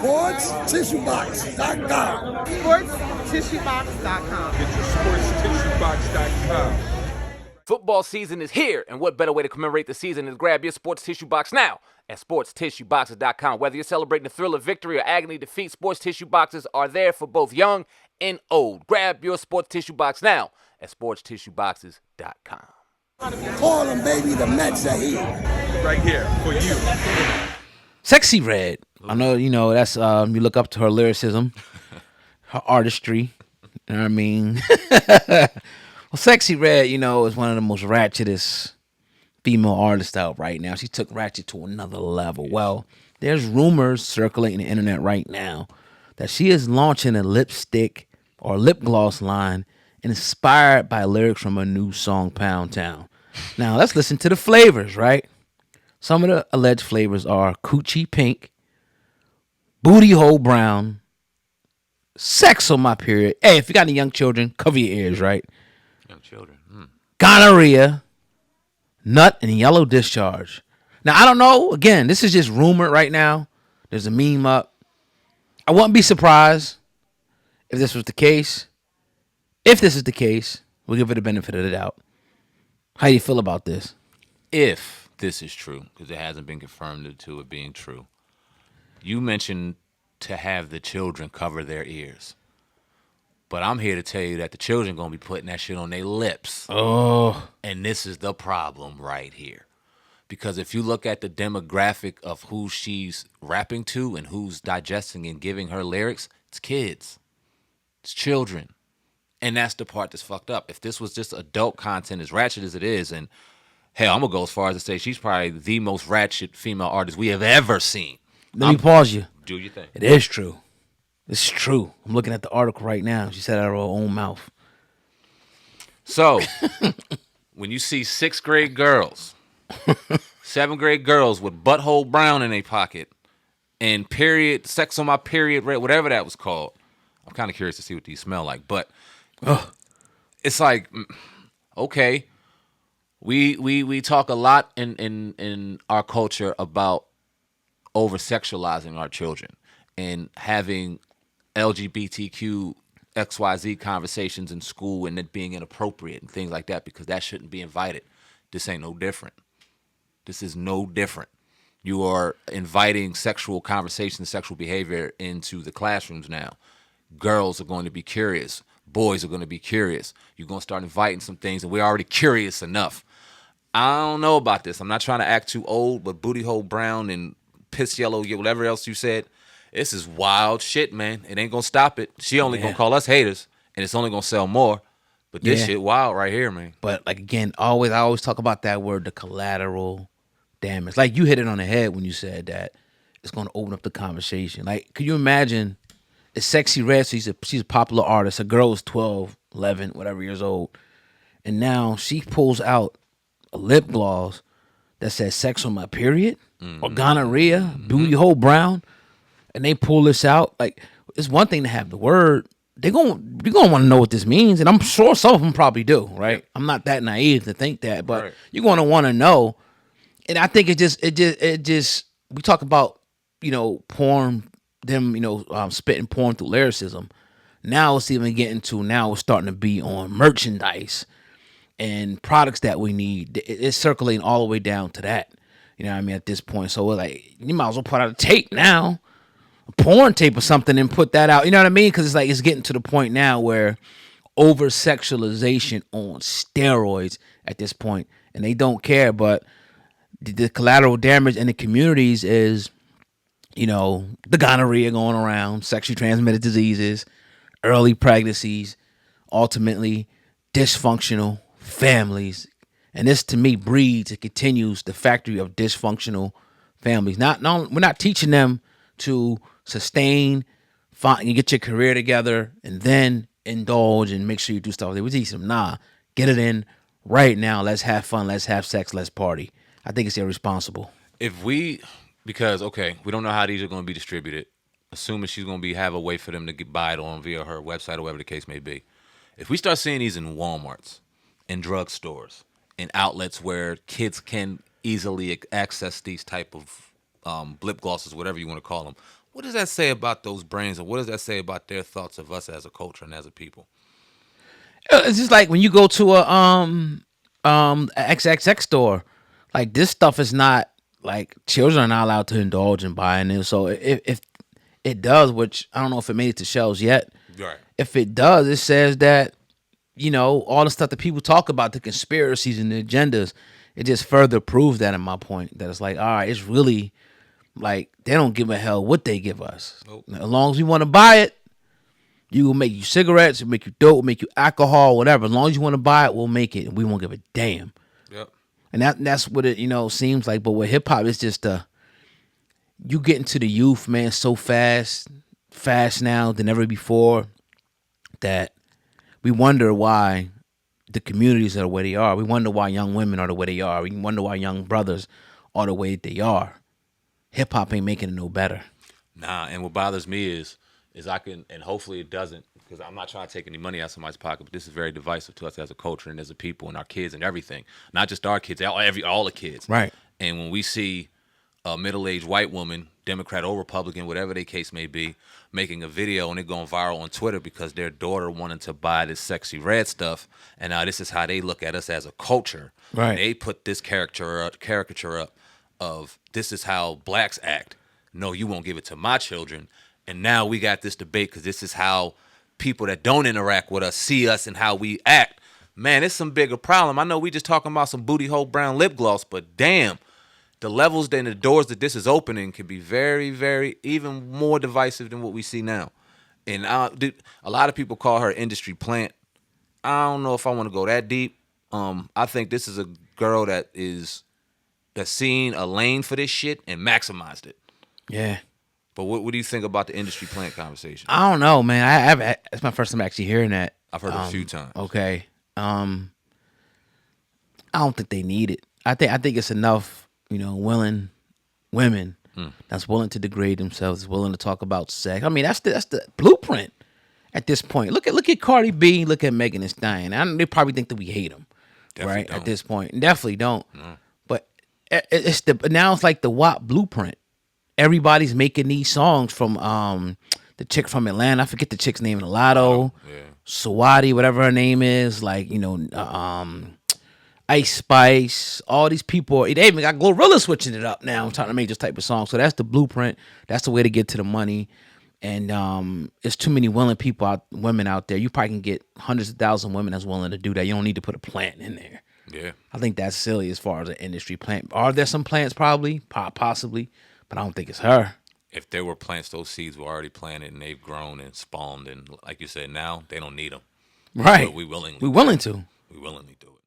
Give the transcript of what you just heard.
SportsTissueBox.com. SportsTissueBox.com. Get your SportsTissueBox.com. Football season is here, and what better way to commemorate the season than to grab your sports tissue box now at sportstissueboxes.com. Whether you're celebrating the thrill of victory or agony defeat, sports tissue boxes are there for both young and old. Grab your sports tissue box now at sportstissueboxes.com. Call them, baby, the Mets are here. Right here for you. Sexyy Red. I know, that's you look up to her lyricism, her artistry. You know what I mean? Well, Sexyy Red, is one of the most ratchetest female artists out right now. She took ratchet to another level. Well, there's rumors circulating the internet right now that she is launching a lipstick or lip gloss line inspired by lyrics from her new song, Pound Town. Now, let's listen to the flavors, right? Some of the alleged flavors are Coochie Pink, Bootyhole Brown, Sex on My Period. Hey, if you got any young children, cover your ears, right? Young children. Gonorrhea, Nut, and Yellow Discharge. Now, I don't know. Again, this is just rumored right now. There's a meme up. I wouldn't be surprised if this was the case. If this is the case, we'll give it the benefit of the doubt. How do you feel about this? If this is true, because it hasn't been confirmed to it being true. You mentioned to have the children cover their ears. But I'm here to tell you that the children going to be putting that shit on their lips. Oh. And this is the problem right here. Because if you look at the demographic of who she's rapping to and who's digesting and giving her lyrics, it's kids. It's children. And that's the part that's fucked up. If this was just adult content, as ratchet as it is, and hell, I'm going to go as far as to say she's probably the most ratchet female artist we have ever seen. Let me pause you. Do you think? It is true. It's true. I'm looking at the article right now. She said it out of her own mouth. So, when you see 6th grade girls, 7th grade girls with Butthole Brown in their pocket and period, Sex on My Period, Red, whatever that was called, I'm kind of curious to see what these smell like. But it's like, okay, we talk a lot in our culture about over-sexualizing our children and having LGBTQ XYZ conversations in school and it being inappropriate and things like that because that shouldn't be invited. This ain't no different. This is no different. You are inviting sexual conversation, sexual behavior into the classrooms now. Girls are going to be curious. Boys are going to be curious. You're going to start inviting some things and we're already curious enough. I don't know about this. I'm not trying to act too old, but Bootyhole Brown and Piss Yellow, whatever else you said, this is wild shit, man. It ain't gonna stop it. She only gonna call us haters, and it's only gonna sell more. But this shit wild right here, man. But like again, I always talk about that word, the collateral damage. Like you hit it on the head when you said that it's gonna open up the conversation. Like, could you imagine? It's Sexyy Red, so she's a popular artist. A girl is 12, 11, whatever years old, and now she pulls out a lip gloss that says "Sex on My Period" or Gonorrhea, Bootyhole Brown. And they pull this out. Like, it's one thing to have the word. You're gonna want to know what this means, and I'm sure some of them probably do, right? I'm not that naive to think that, but you're gonna want to know. And I think it just we talk about porn, them spitting porn through lyricism. Now it's even getting to it's starting to be on merchandise and products that we need. It's circulating all the way down to that. You know what I mean? At this point, so like you might as well put out a tape now. Porn tape or something and put that out. You know what I mean? Because it's getting to the point now where over sexualization on steroids at this point, and they don't care. But the collateral damage in the communities is, the gonorrhea going around, sexually transmitted diseases, early pregnancies, ultimately dysfunctional families, and this to me breeds and continues the factory of dysfunctional families. We're not teaching them to sustain, you get your career together, and then indulge and make sure you do stuff. We teach them, get it in right now. Let's have fun. Let's have sex. Let's party. I think it's irresponsible. Because we don't know how these are going to be distributed. Assuming she's going to have a way for them to buy it on via her website or whatever the case may be. If we start seeing these in Walmarts, in drugstores, in outlets where kids can easily access these type of lip glosses, whatever you want to call them, What does that say about those brains, and what does that say about their thoughts of us as a culture and as a people? It's just like when you go to a XXX store, like this stuff is not like children are not allowed to indulge in buying it. So if it does, which I don't know if it made it to shelves yet. Right. If it does, it says that, you know, all the stuff that people talk about, the conspiracies and the agendas, it just further proves that in my point that it's like, all right, it's really like they don't give a hell what they give us. Nope. As long as we want to buy it, you will make you cigarettes, we'll make you dope, we'll make you alcohol, whatever. As long as you want to buy it, we'll make it, and we won't give a damn. Yep. And that's what it, you know, seems like. But with hip hop, it's just you get into the youth, man, so fast now than ever before, that we wonder why the communities are the way they are. We wonder why young women are the way they are. We wonder why young brothers are the way they are. Hip hop ain't making it no better. Nah, and what bothers me is I can, and hopefully it doesn't, because I'm not trying to take any money out of somebody's pocket, but this is very divisive to us as a culture and as a people and our kids and everything. Not just our kids, all the kids. Right. And when we see a middle-aged white woman, Democrat or Republican, whatever their case may be, making a video and it going viral on Twitter because their daughter wanted to buy this Sexyy Red stuff, and now this is how they look at us as a culture. Right. And they put this caricature up of this is how blacks act. No, you won't give it to my children. And now we got this debate because this is how people that don't interact with us see us and how we act. Man, it's some bigger problem. I know we just talking about some Bootyhole Brown lip gloss, but damn, the levels and the doors that this is opening can be very, very, even more divisive than what we see now. And dude, a lot of people call her industry plant. I don't know if I want to go that deep. I think this is a girl that's seen a lane for this shit and maximized it. Yeah. But what do you think about the industry plant conversation? I don't know, man. It's my first time actually hearing that. I've heard it a few times. Okay. I don't think they need it. I think it's enough, you know, willing women that's willing to degrade themselves, willing to talk about sex. I mean, that's the blueprint at this point. Look at Cardi B, look at Megan Thee Stallion. They probably think that we hate them, Definitely right? don't. At this point, definitely don't. No. But now it's like the WAP blueprint. Everybody's making these songs from the chick from Atlanta. I forget the chick's name. Lotto, Yeah. Sawadi, whatever her name is. Like, you know, Ice Spice. All these people. They even got Glorilla switching it up now. I'm trying to make this type of song. So that's the blueprint. That's the way to get to the money. And it's too many willing women out there. You probably can get hundreds of thousands of women that's willing to do that. You don't need to put a plant in there. Yeah. I think that's silly as far as an industry plant. Are there some plants? Probably, possibly. But I don't think it's her. If there were plants, those seeds were already planted and they've grown and spawned. And like you said, now they don't need them. Right. But we willingly We're willing to. We willingly do it.